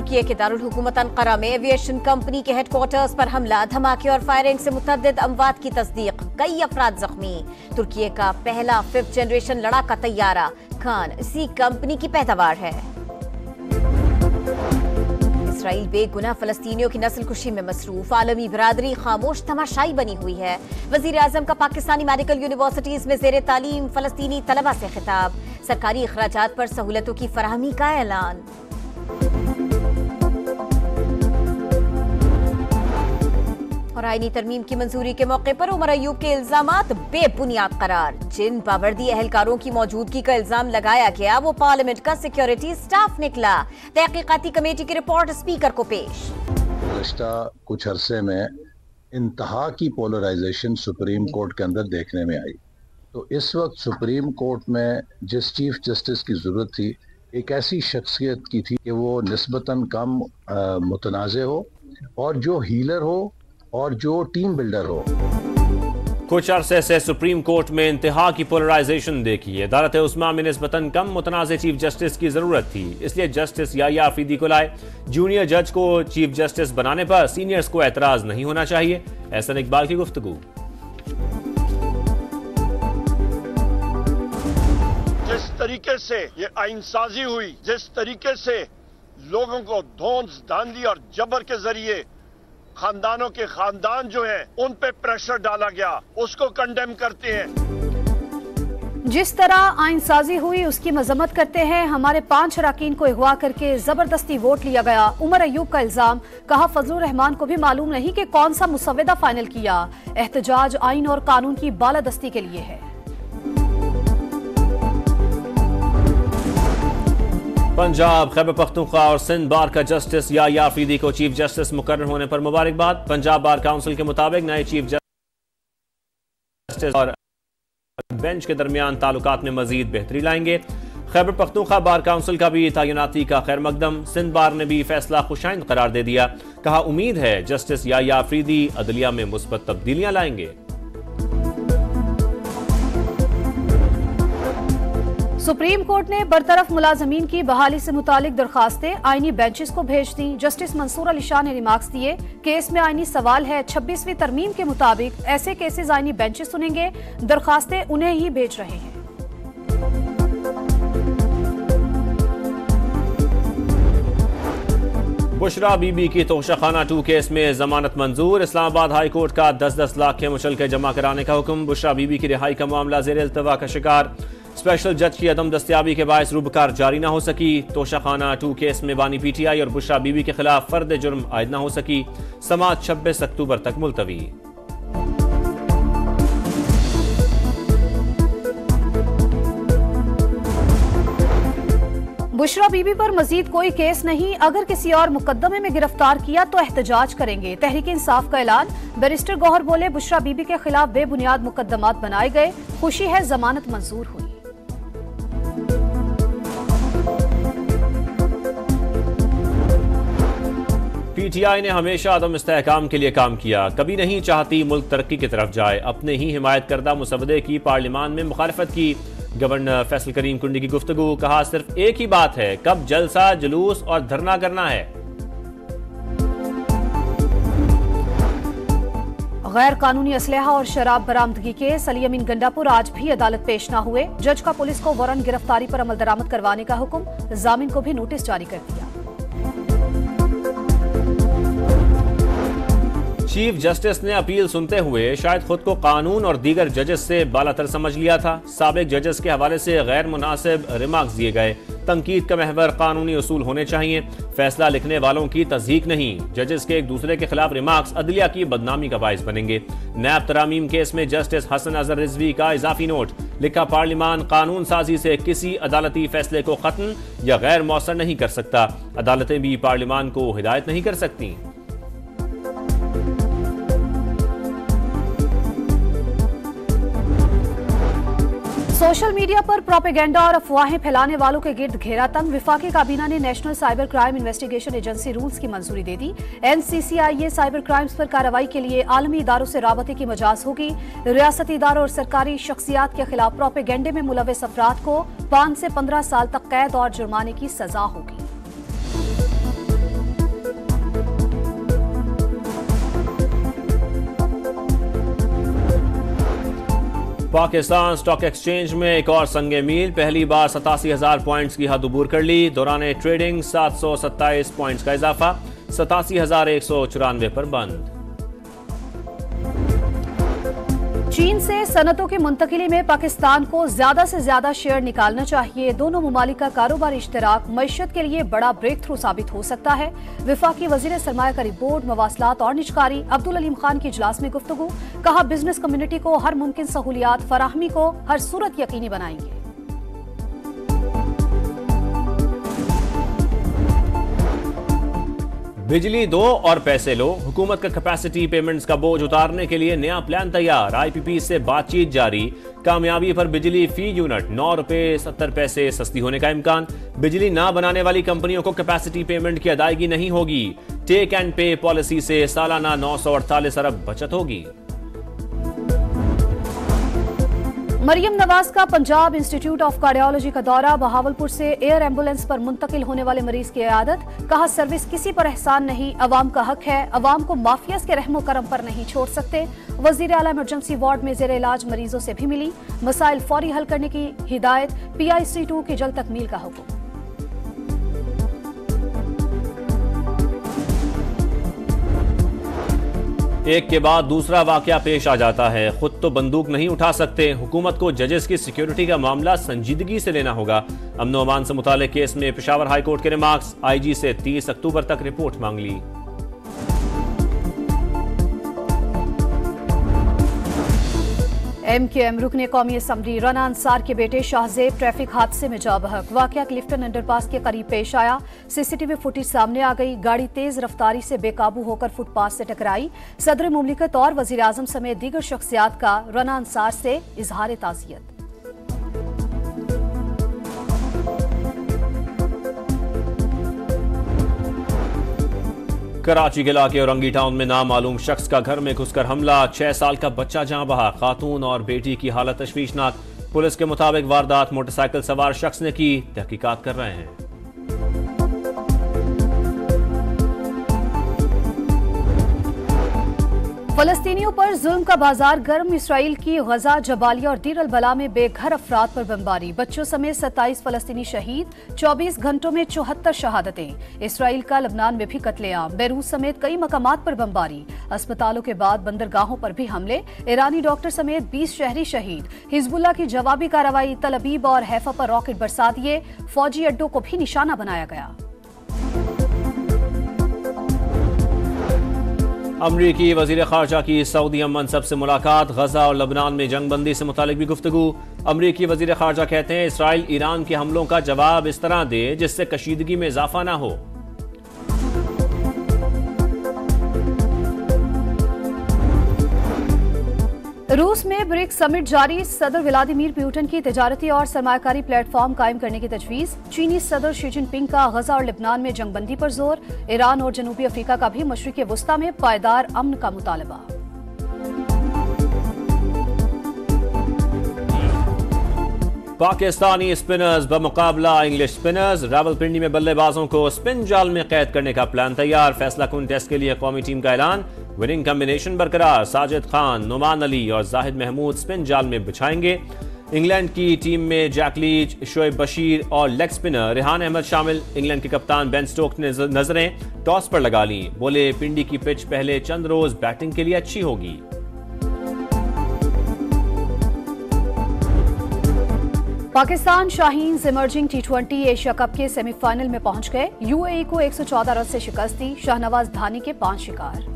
तुर्की के दारुल हुकूमत अंकारा में एविएशन कंपनी के हेडक्वार्टर्स पर हमला, धमाके और फायरिंग से मुतअद्दिद अमवात की तस्दीक, कई अफराद जख्मी। तुर्की का पहला 5th जनरेशन लड़ाका तैयारा खान इसी कंपनी की पैदावार है। इसराइल बेगुनाह फलस्तीनियों की नस्ल कुशी में मसरूफ, आलमी बिरादरी खामोश तमाशाई बनी हुई है। वजीर आजम का पाकिस्तानी मेडिकल यूनिवर्सिटीज में जेर तालीम फलस्तीनी तलबा से खिताब, सरकारी अखराजात पर सहूलतों की फराहमी का ऐलान। और आईनी तरमीम की मंजूरी के मौके पर उमर अयूब के इल्जामात बेबुनियाद करार, जिन बावर्दी एहलकारों की मौजूदगी का इल्जाम लगाया गया वो पार्लियामेंट का सिक्योरिटी स्टाफ निकला। तहकीकाती कमेटी की रिपोर्ट स्पीकर को पेश। गुज़श्ता कुछ अरसे में इंतहा की पोलराइजेशन सुप्रीम कोर्ट के अंदर देखने में आई, तो इस वक्त सुप्रीम कोर्ट में जिस चीफ जस्टिस की जरूरत थी, एक ऐसी शख्सियत की थी कि वो निस्बतन कम मुतनाज़े हो और जो हीलर हो और जो टीम बिल्डर हो। कुछ अरसे से सुप्रीम कोर्ट में इंतहा की पोलराइजेशन देखी। अदालत उस्मा में निस्बतन कम मुतनाज़े चीफ जस्टिस की जरूरत थी, इसलिए जस्टिस याह्या अफरीदी को लाए। जूनियर जज को चीफ जस्टिस बनाने पर सीनियर्स को एतराज नहीं होना चाहिए, एहसन इकबाल की गुफ्तगू। जिस तरीके से ये आइनसाजी हुई, जिस तरीके से लोगों को धौंस धांधली और जबर के जरिए खानदानों के खानदान जो है उन पे प्रेशर डाला गया, उसको कंडेम करते हैं। जिस तरह आइनसाजी हुई उसकी मजम्मत करते हैं। हमारे 5 अरकान को अगवा करके जबरदस्ती वोट लिया गया, उमर अयूब का इल्जाम। कहा फजलुर रहमान को भी मालूम नहीं कि कौन सा मुसव्वदा फाइनल किया। एहतजाज आइन और कानून की बालादस्ती के लिए है। पंजाब, खैबर पख्तूनख्वा और सिंध बार का जस्टिस याह्या अफरीदी को चीफ जस्टिस मुकर्रर होने पर मुबारकबाद। पंजाब बार काउंसिल के मुताबिक नए चीफ जस्टिस और बेंच के दरमियान ताल्लुकात में मजीद बेहतरी लाएंगे। खैबर पख्तूनख्वा बार काउंसिल का भी तैनाती का खैर मकदम। सिंध बार ने भी फैसला खुशाइंद करार दे दिया। कहा उम्मीद है जस्टिस याह्या अफरीदी अदलिया में मुस्बत तब्दीलियां लाएंगे। सुप्रीम कोर्ट ने बरतरफ मुलाजमीन की बहाली से मुतालिक दरखास्तें आईनी बेंचेस को भेज दी। जस्टिस मंसूर अली शाह ने रिमार्क्स दिए, केस में आईनी सवाल है। 26वीं तरमीम के मुताबिक ऐसे केसेस आईनी बेंचेस सुनेंगे, दरखास्तें उन्हें ही भेज रहे हैं। बुशरा बीबी की तोशाखाना 2 केस में जमानत मंजूर। इस्लामाबाद हाई कोर्ट का 10-10 लाख के मुचलके जमा कराने का हुक्म। बुशरा बीबी की रिहाई का मामला जेर इल्तवा का शिकार। स्पेशल जज की अदम दस्तयाबी के बायस रूबकार जारी न हो सकी। तोशाखाना 2 केस में बानी पीटीआई और बुशरा बीबी के खिलाफ फर्द जुर्म आयद न हो सकी। समाअत 26 अक्टूबर तक मुलतवी। बुशरा बीबी पर मजीद कोई केस नहीं, अगर किसी और मुकदमे में गिरफ्तार किया तो एहतजाज करेंगे। तहरीक इंसाफ का ऐलान। बैरिस्टर गौहर बोले, बुशरा बीबी के खिलाफ बेबुनियाद मुकदमात बनाए गए, खुशी है जमानत मंजूर हुई। पीटीआई ने हमेशा अदम इस्तेहकाम के लिए काम किया, कभी नहीं चाहती मुल्क तरक्की की तरफ जाए। अपने ही हिमायत करदा मुसवदे की पार्लियामान में मुखालफत की। गवर्नर फैसल करीम कुंडी की गुफ्तगू। कहा सिर्फ एक ही बात है, कब जलसा जुलूस और धरना करना है। गैर कानूनी असलहा और शराब बरामदगी केस। अली अमीन गंडापुर आज भी अदालत पेश न हुए। जज का पुलिस को वारंट गिरफ्तारी पर अमल दरामद करवाने का हुक्म। जामिन को भी नोटिस जारी कर दिया। चीफ जस्टिस ने अपील सुनते हुए शायद खुद को कानून और दीगर जजेस से बालातर समझ लिया था। साबिक जजेस के हवाले से गैर मुनासिब रिमार्क्स दिए गए। तंकीद का महवर कानूनी उसूल होने चाहिए, फैसला लिखने वालों की तस्दीक नहीं। जजेस के एक दूसरे के खिलाफ रिमार्क्स अदलिया की बदनामी का बायस बनेंगे। नैब तरामीम केस में जस्टिस हसन अजहर रिजवी का इजाफी नोट। लिखा, पार्लियामान कानून साजी से किसी अदालती फैसले को खत्म या गैर मौसर नहीं कर सकता। अदालतें भी पार्लियामान को हिदायत नहीं कर सकती। सोशल मीडिया पर प्रोपेगेंडा और अफवाहें फैलाने वालों के गिर्द घेरा तंग। विफाकी काबीना ने national cyber crime investigation agency rules की मंजूरी दे दी। NCCIA साइबर क्राइम्स पर कार्रवाई के लिए आलमी इदारों से राबते की मजाज होगी। रियासती इदारों और सरकारी शख्सियात के खिलाफ प्रोपेगेंडे में मुलविस अफराद को 5 से 15 साल तक कैद और जुर्माने की सजा होगी। पाकिस्तान स्टॉक एक्सचेंज में एक और संगे मील, पहली बार 87,000 पॉइंट्स की हद अबूर कर ली। दौरान ट्रेडिंग 727 पॉइंट्स का इजाफा, 87,194 पर बंद। चीन से सनतों की मुंतकिली में पाकिस्तान को ज्यादा से ज्यादा शेयर निकालना चाहिए। दोनों मुमालिक का कारोबारी इश्तराक मईशत के लिए बड़ा ब्रेक थ्रू साबित हो सकता है। विफाकी वजीर सरमायाकारी बोर्ड, मवासलात और निजकारी अब्दुल अलीम खान की इजलास में गुफ्तगू, कहा बिजनेस कम्युनिटी को हर मुमकिन सहूलियात फराहमी को हर सूरत यकीनी बनाएंगे। बिजली दो और पैसे लो, हुकूमत का कैपेसिटी पेमेंट्स का बोझ उतारने के लिए नया प्लान तैयार। आईपीपी से बातचीत जारी, कामयाबी पर बिजली फी यूनिट 9 रुपए 70 पैसे सस्ती होने का इम्कान। बिजली ना बनाने वाली कंपनियों को कैपेसिटी पेमेंट की अदायगी नहीं होगी। टेक एंड पे पॉलिसी से सालाना 948 अरब बचत होगी। मरियम नवाज का पंजाब इंस्टीट्यूट ऑफ कार्डियोलॉजी का दौरा, बहावलपुर से एयर एम्बुलेंस पर मुंतकिल होने वाले मरीज की इयादत, कहा सर्विस किसी पर एहसान नहीं, अवाम का हक है, अवाम को माफियाज के रहमो करम पर नहीं छोड़ सकते। वजीर आला इमरजेंसी वार्ड में जेर इलाज मरीजों से भी मिली, मसाइल फौरी हल करने की हिदायत, PIC2 की जल्द तकमील का हुक्म। एक के बाद दूसरा वाकया पेश आ जाता है। खुद तो बंदूक नहीं उठा सकते, हुकूमत को जजेस की सिक्योरिटी का मामला संजीदगी से लेना होगा। अमन व अमान से मुताल्लिक केस में पेशावर हाई कोर्ट के रिमार्क्स, IG से 30 अक्टूबर तक रिपोर्ट मांग ली। MKM रुकने कौमी असम्बली रना अंसार के बेटे शाहजेब ट्रैफिक हादसे में जा बहक, वाकया क्लिफ्टन अंडरपास के करीब पेश आया। CCTV फुटेज सामने आ गई, गाड़ी तेज रफ्तारी से बेकाबू होकर फुटपाथ से टकराई। सदर मुमलिकत और वजीर आजम समेत दीगर शख्सियात का रना अंसार से इजहार ताज़ियत। कराची के इलाके औरंगी टाउन में नामालूम शख्स का घर में घुसकर हमला, 6 साल का बच्चा जहां बहा, खातून और बेटी की हालत तशवीशनाक। पुलिस के मुताबिक वारदात मोटरसाइकिल सवार शख्स ने की, तहकीकात कर रहे हैं। फलस्तीनियों पर जुल्म का बाजार गर्म, इसराइल की गजा, जबालिया और दीर अल बला में बेघर अफराद पर बमबारी, बच्चों समेत 27 फलस्तीनी शहीद, 24 घंटों में 74 शहादतें। इसराइल का लबनान में भी कत्लेआम, बैरूत समेत कई मकामात पर बमबारी, अस्पतालों के बाद बंदरगाहों पर भी हमले, ईरानी डॉक्टर समेत 20 शहरी शहीद। हिजबुल्लाह की जवाबी कार्रवाई, तल अबीब और हैफा पर रॉकेट बरसा दिए, फौजी अड्डों को भी निशाना बनाया गया। अमरीकी वजीर खारजा की सऊदी मनसब से मुलाकात, गजा और लबनान में जंगबंदी से मुतालिक भी गुफ्तगू। अमरीकी वजीर खारजा कहते हैं इसराइल ईरान के हमलों का जवाब इस तरह दे जिससे कशीदगी में इजाफा ना हो। रूस में ब्रिक्स समिट जारी, सदर व्लादिमीर पुतिन की तिजारती और सरमायाकारी प्लेटफॉर्म कायम करने की तजवीज। चीनी सदर शी जिनपिंग का गजा और लेबनान में जंगबंदी पर जोर, ईरान और जनूबी अफ्रीका का भी मशरिक़ वस्ता में पायदार अमन का मुतालबा। पाकिस्तानी स्पिनर्स बमुकाबला इंग्लिश स्पिनर्स, रावलपिंडी में बल्लेबाजों को स्पिन जाल में कैद करने का प्लान तैयार। फैसला कुन टेस्ट के लिए कौमी टीम का ऐलान, विनिंग कॉम्बिनेशन बरकरार, साजिद खान, नुमान अली और जाहिद महमूद स्पिन जाल में बिछाएंगे। इंग्लैंड की टीम में जैक लीच, शोएब बशीर और लेग स्पिनर रेहान अहमद शामिल। इंग्लैंड के कप्तान बेन स्टोक्स ने नजरें टॉस पर लगा ली, बोले पिंडी की पिच पहले चंद रोज बैटिंग के लिए अच्छी होगी। Pakistan Shaheen's emerging T20 Asia cup के सेमीफाइनल में पहुंच गए, UAE को 114 रन से शिकस्त दी, शाहनवाज धानी के 5 शिकार।